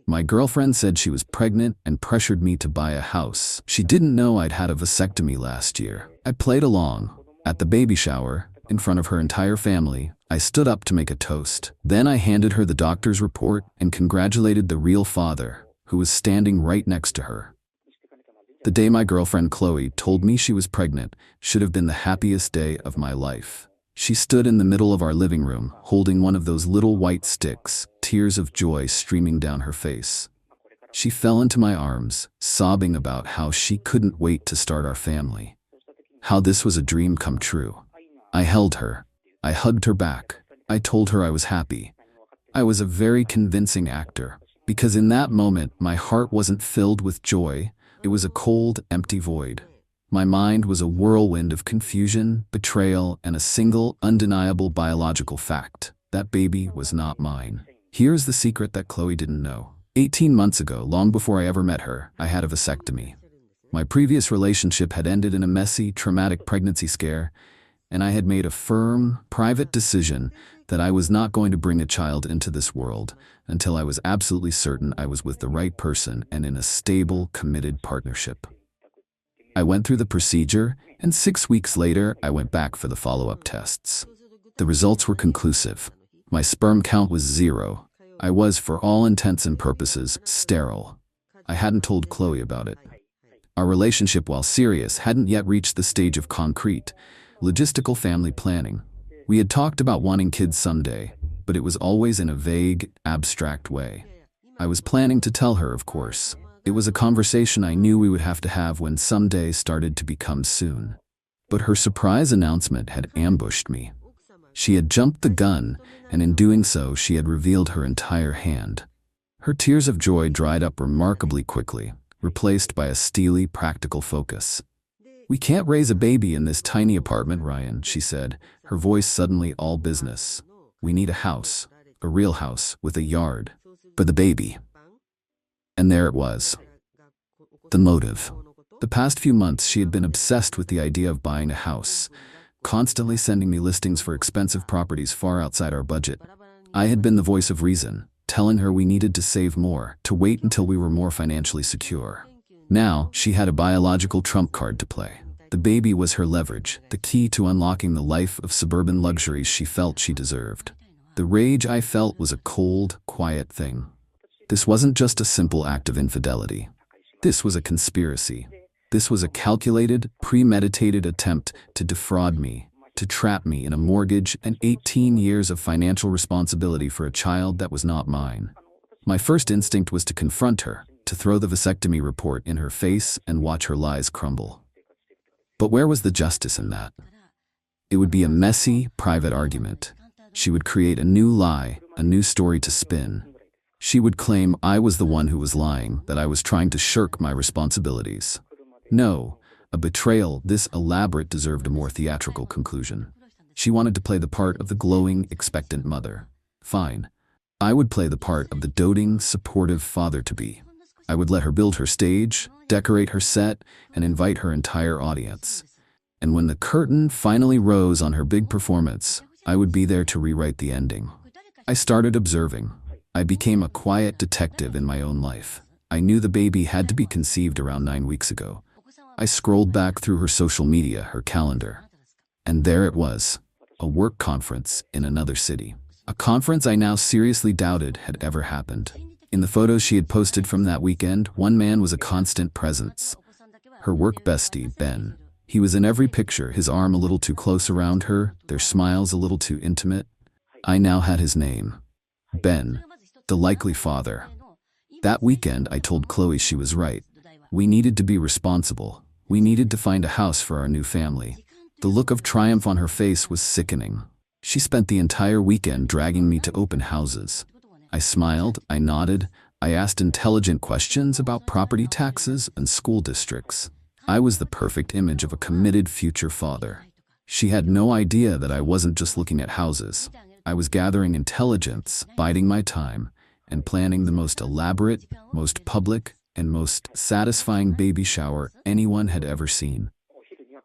My girlfriend said she was pregnant and pressured me to buy a house. She didn't know I'd had a vasectomy last year. I played along. At the baby shower, in front of her entire family, I stood up to make a toast. Then I handed her the doctor's report and congratulated the real father, who was standing right next to her. The day my girlfriend Chloe told me she was pregnant should have been the happiest day of my life. She stood in the middle of our living room, holding one of those little white sticks, tears of joy streaming down her face. She fell into my arms, sobbing about how she couldn't wait to start our family. How this was a dream come true. I held her. I hugged her back. I told her I was happy. I was a very convincing actor, because in that moment my heart wasn't filled with joy, it was a cold, empty void. My mind was a whirlwind of confusion, betrayal, and a single, undeniable biological fact. That baby was not mine. Here's the secret that Chloe didn't know. 18 months ago, long before I ever met her, I had a vasectomy. My previous relationship had ended in a messy, traumatic pregnancy scare, and I had made a firm, private decision that I was not going to bring a child into this world until I was absolutely certain I was with the right person and in a stable, committed partnership. I went through the procedure, and 6 weeks later, I went back for the follow-up tests. The results were conclusive. My sperm count was 0. I was, for all intents and purposes, sterile. I hadn't told Chloe about it. Our relationship, while serious, hadn't yet reached the stage of concrete, logistical family planning. We had talked about wanting kids someday, but it was always in a vague, abstract way. I was planning to tell her, of course. It was a conversation I knew we would have to have when someday started to become soon. But her surprise announcement had ambushed me. She had jumped the gun, and in doing so, she had revealed her entire hand. Her tears of joy dried up remarkably quickly, replaced by a steely, practical focus. "We can't raise a baby in this tiny apartment, Ryan," she said, her voice suddenly all business. "We need a house, a real house, with a yard, for the baby." And there it was. The motive. The past few months she had been obsessed with the idea of buying a house, constantly sending me listings for expensive properties far outside our budget. I had been the voice of reason, telling her we needed to save more, to wait until we were more financially secure. Now, she had a biological trump card to play. The baby was her leverage, the key to unlocking the life of suburban luxuries she felt she deserved. The rage I felt was a cold, quiet thing. This wasn't just a simple act of infidelity. This was a conspiracy. This was a calculated, premeditated attempt to defraud me, to trap me in a mortgage and 18 years of financial responsibility for a child that was not mine. My first instinct was to confront her, to throw the vasectomy report in her face and watch her lies crumble. But where was the justice in that? It would be a messy, private argument. She would create a new lie, a new story to spin. She would claim I was the one who was lying, that I was trying to shirk my responsibilities. No, a betrayal this elaborate deserved a more theatrical conclusion. She wanted to play the part of the glowing, expectant mother. Fine. I would play the part of the doting, supportive father-to-be. I would let her build her stage, decorate her set, and invite her entire audience. And when the curtain finally rose on her big performance, I would be there to rewrite the ending. I started observing. I became a quiet detective in my own life. I knew the baby had to be conceived around 9 weeks ago. I scrolled back through her social media, her calendar. And there it was, a work conference in another city. A conference I now seriously doubted had ever happened. In the photos she had posted from that weekend, one man was a constant presence. Her work bestie, Ben. He was in every picture, his arm a little too close around her, their smiles a little too intimate. I now had his name. Ben. The likely father. That weekend, I told Chloe she was right. We needed to be responsible. We needed to find a house for our new family. The look of triumph on her face was sickening. She spent the entire weekend dragging me to open houses. I smiled, I nodded, I asked intelligent questions about property taxes and school districts. I was the perfect image of a committed future father. She had no idea that I wasn't just looking at houses. I was gathering intelligence, biding my time, and planning the most elaborate, most public, and most satisfying baby shower anyone had ever seen.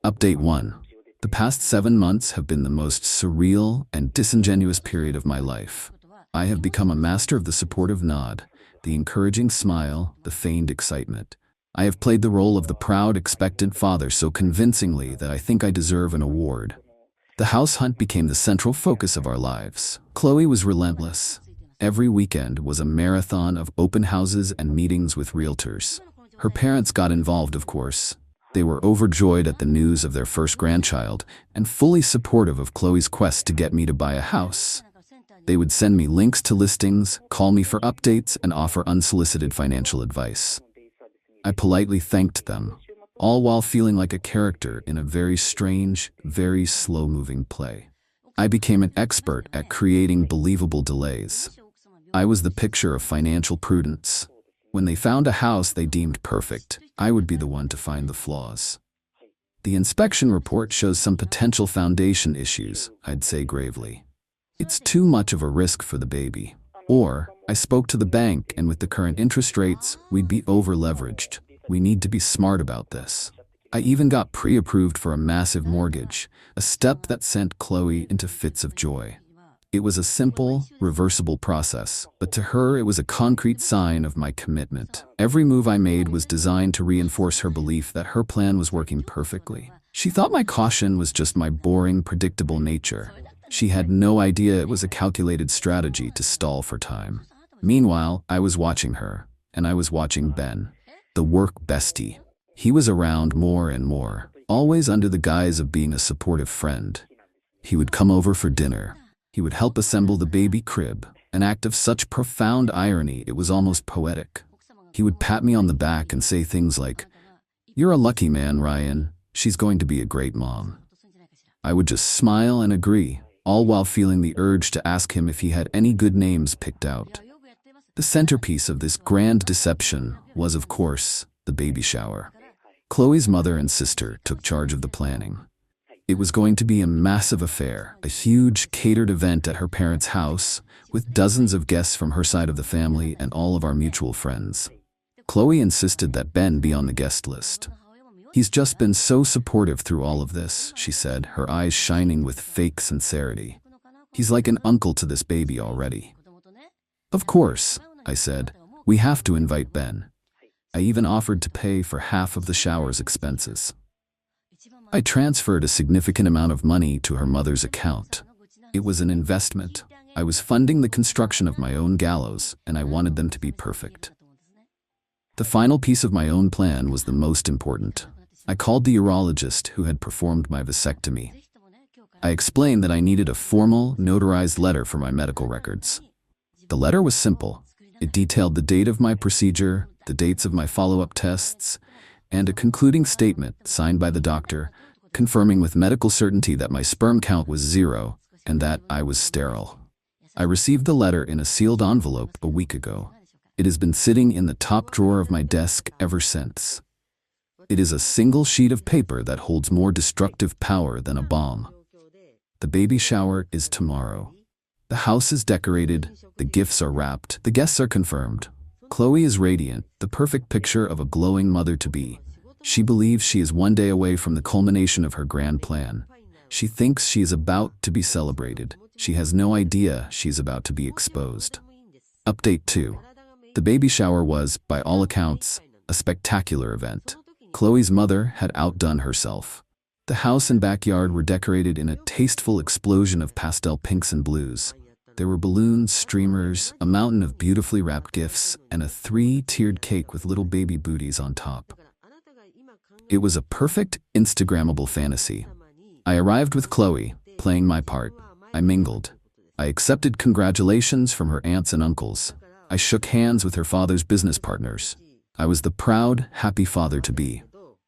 Update 1. The past 7 months have been the most surreal and disingenuous period of my life. I have become a master of the supportive nod, the encouraging smile, the feigned excitement. I have played the role of the proud, expectant father so convincingly that I think I deserve an award. The house hunt became the central focus of our lives. Chloe was relentless. Every weekend was a marathon of open houses and meetings with realtors. Her parents got involved, of course. They were overjoyed at the news of their first grandchild and fully supportive of Chloe's quest to get me to buy a house. They would send me links to listings, call me for updates, and offer unsolicited financial advice. I politely thanked them, all while feeling like a character in a very strange, very slow-moving play. I became an expert at creating believable delays. I was the picture of financial prudence. When they found a house they deemed perfect, I would be the one to find the flaws. The inspection report shows some potential foundation issues, I'd say gravely. It's too much of a risk for the baby. Or, I spoke to the bank and with the current interest rates, we'd be over-leveraged. We need to be smart about this. I even got pre-approved for a massive mortgage, a step that sent Chloe into fits of joy. It was a simple, reversible process, but to her it was a concrete sign of my commitment. Every move I made was designed to reinforce her belief that her plan was working perfectly. She thought my caution was just my boring, predictable nature. She had no idea it was a calculated strategy to stall for time. Meanwhile, I was watching her, and I was watching Ben, the work bestie. He was around more and more, always under the guise of being a supportive friend. He would come over for dinner. He would help assemble the baby crib, an act of such profound irony it was almost poetic. He would pat me on the back and say things like, "You're a lucky man, Ryan. She's going to be a great mom." I would just smile and agree, all while feeling the urge to ask him if he had any good names picked out. The centerpiece of this grand deception was, of course, the baby shower. Chloe's mother and sister took charge of the planning. It was going to be a massive affair, a huge catered event at her parents' house, with dozens of guests from her side of the family and all of our mutual friends. Chloe insisted that Ben be on the guest list. "He's just been so supportive through all of this," she said, her eyes shining with fake sincerity. "He's like an uncle to this baby already." "Of course," I said, "we have to invite Ben." I even offered to pay for half of the shower's expenses. I transferred a significant amount of money to her mother's account. It was an investment. I was funding the construction of my own gallows, and I wanted them to be perfect. The final piece of my own plan was the most important. I called the urologist who had performed my vasectomy. I explained that I needed a formal, notarized letter for my medical records. The letter was simple. It detailed the date of my procedure, the dates of my follow-up tests, and a concluding statement signed by the doctor, confirming with medical certainty that my sperm count was 0 and that I was sterile. I received the letter in a sealed envelope a week ago. It has been sitting in the top drawer of my desk ever since. It is a single sheet of paper that holds more destructive power than a bomb. The baby shower is tomorrow. The house is decorated, the gifts are wrapped, the guests are confirmed. Chloe is radiant, the perfect picture of a glowing mother-to-be. She believes she is one day away from the culmination of her grand plan. She thinks she is about to be celebrated. She has no idea she is about to be exposed. Update 2. The baby shower was, by all accounts, a spectacular event. Chloe's mother had outdone herself. The house and backyard were decorated in a tasteful explosion of pastel pinks and blues. There were balloons, streamers, a mountain of beautifully wrapped gifts, and a 3-tiered cake with little baby booties on top. It was a perfect, Instagrammable fantasy. I arrived with Chloe, playing my part. I mingled. I accepted congratulations from her aunts and uncles. I shook hands with her father's business partners. I was the proud, happy father-to-be.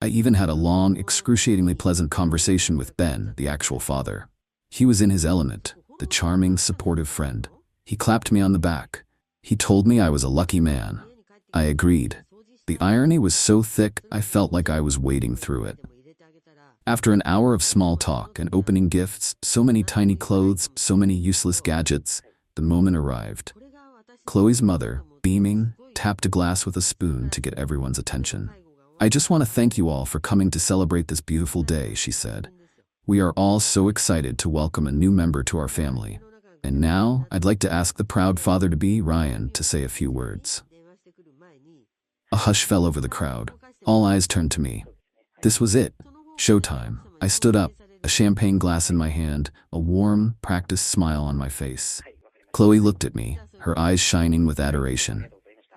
I even had a long, excruciatingly pleasant conversation with Ben, the actual father. He was in his element, the charming, supportive friend. He clapped me on the back. He told me I was a lucky man. I agreed. The irony was so thick, I felt like I was wading through it. After an hour of small talk and opening gifts, so many tiny clothes, so many useless gadgets, the moment arrived. Chloe's mother, beaming, tapped a glass with a spoon to get everyone's attention. "I just want to thank you all for coming to celebrate this beautiful day," she said. "We are all so excited to welcome a new member to our family. And now, I'd like to ask the proud father-to-be, Ryan, to say a few words." A hush fell over the crowd. All eyes turned to me. This was it. Showtime. I stood up, a champagne glass in my hand, a warm, practiced smile on my face. Chloe looked at me, her eyes shining with adoration.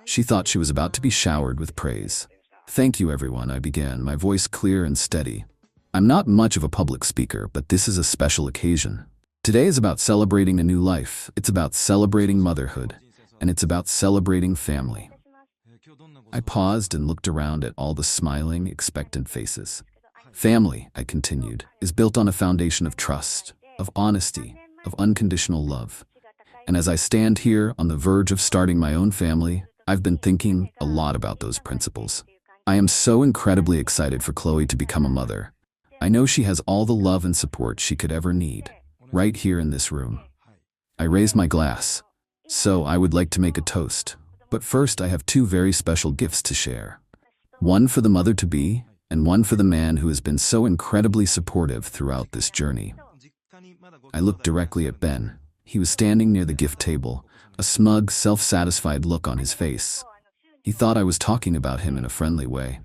She thought she was about to be showered with praise. "Thank you, everyone," I began, my voice clear and steady. "I'm not much of a public speaker, but this is a special occasion. Today is about celebrating a new life. It's about celebrating motherhood, and it's about celebrating family." I paused and looked around at all the smiling, expectant faces. "Family," I continued, "is built on a foundation of trust, of honesty, of unconditional love. And as I stand here on the verge of starting my own family, I've been thinking a lot about those principles. I am so incredibly excited for Chloe to become a mother. I know she has all the love and support she could ever need, right here in this room." I raised my glass. "So I would like to make a toast. But first I have two very special gifts to share. One for the mother-to-be, and one for the man who has been so incredibly supportive throughout this journey." I looked directly at Ben. He was standing near the gift table, a smug, self-satisfied look on his face. He thought I was talking about him in a friendly way.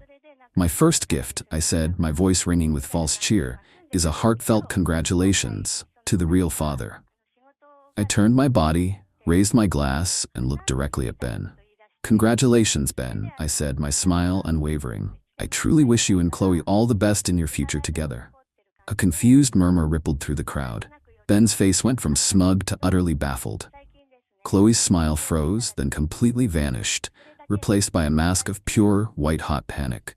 "My first gift," I said, my voice ringing with false cheer, "is a heartfelt congratulations to the real father." I turned my body, raised my glass, and looked directly at Ben. "Congratulations, Ben," I said, my smile unwavering. "I truly wish you and Chloe all the best in your future together." A confused murmur rippled through the crowd. Ben's face went from smug to utterly baffled. Chloe's smile froze, then completely vanished, replaced by a mask of pure, white-hot panic.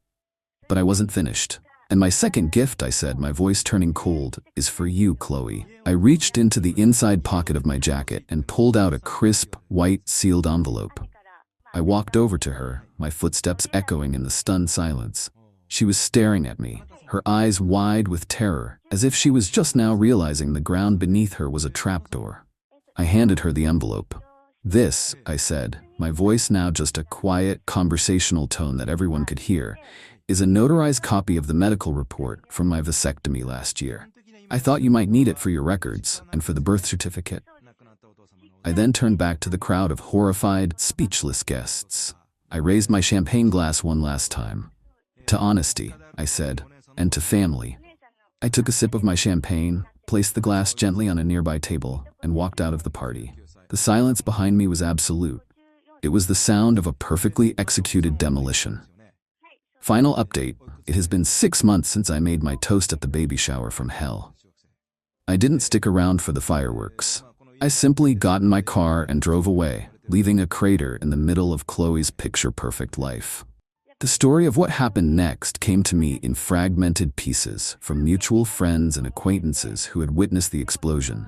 But I wasn't finished. "And my second gift," I said, my voice turning cold, "is for you, Chloe." I reached into the inside pocket of my jacket and pulled out a crisp, white, sealed envelope. I walked over to her, my footsteps echoing in the stunned silence. She was staring at me, her eyes wide with terror, as if she was just now realizing the ground beneath her was a trapdoor. I handed her the envelope. "This," I said, my voice now just a quiet, conversational tone that everyone could hear, "is a notarized copy of the medical report from my vasectomy last year. I thought you might need it for your records and for the birth certificate." I then turned back to the crowd of horrified, speechless guests. I raised my champagne glass one last time. "To honesty," I said, "and to family." I took a sip of my champagne, placed the glass gently on a nearby table, and walked out of the party. The silence behind me was absolute. It was the sound of a perfectly executed demolition. Final update: it has been 6 months since I made my toast at the baby shower from hell. I didn't stick around for the fireworks. I simply got in my car and drove away, leaving a crater in the middle of Chloe's picture-perfect life. The story of what happened next came to me in fragmented pieces from mutual friends and acquaintances who had witnessed the explosion.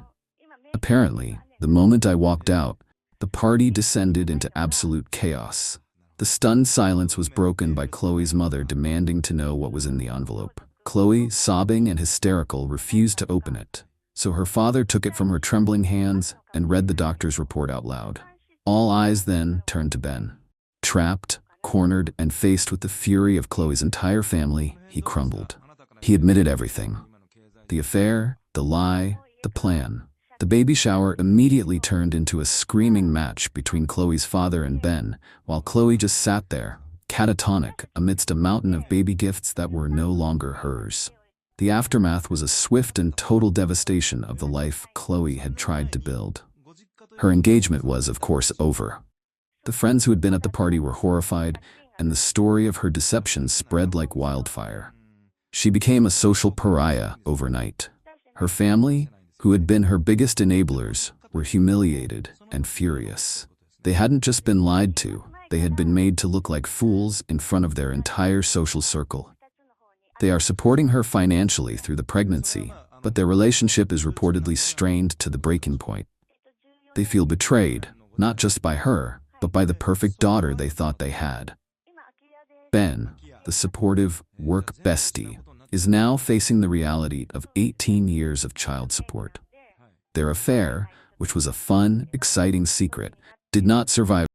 Apparently, the moment I walked out, the party descended into absolute chaos. The stunned silence was broken by Chloe's mother demanding to know what was in the envelope. Chloe, sobbing and hysterical, refused to open it, so her father took it from her trembling hands and read the doctor's report out loud. All eyes then turned to Ben. Trapped, cornered, and faced with the fury of Chloe's entire family, he crumbled. He admitted everything. The affair, the lie, the plan. The baby shower immediately turned into a screaming match between Chloe's father and Ben, while Chloe just sat there, catatonic, amidst a mountain of baby gifts that were no longer hers. The aftermath was a swift and total devastation of the life Chloe had tried to build. Her engagement was, of course, over. The friends who had been at the party were horrified, and the story of her deception spread like wildfire. She became a social pariah overnight. Her family, who had been her biggest enablers, were humiliated and furious. They hadn't just been lied to, they had been made to look like fools in front of their entire social circle. They are supporting her financially through the pregnancy, but their relationship is reportedly strained to the breaking point. They feel betrayed, not just by her, but by the perfect daughter they thought they had. Ben, the supportive work bestie, is now facing the reality of 18 years of child support. Their affair, which was a fun, exciting secret, did not survive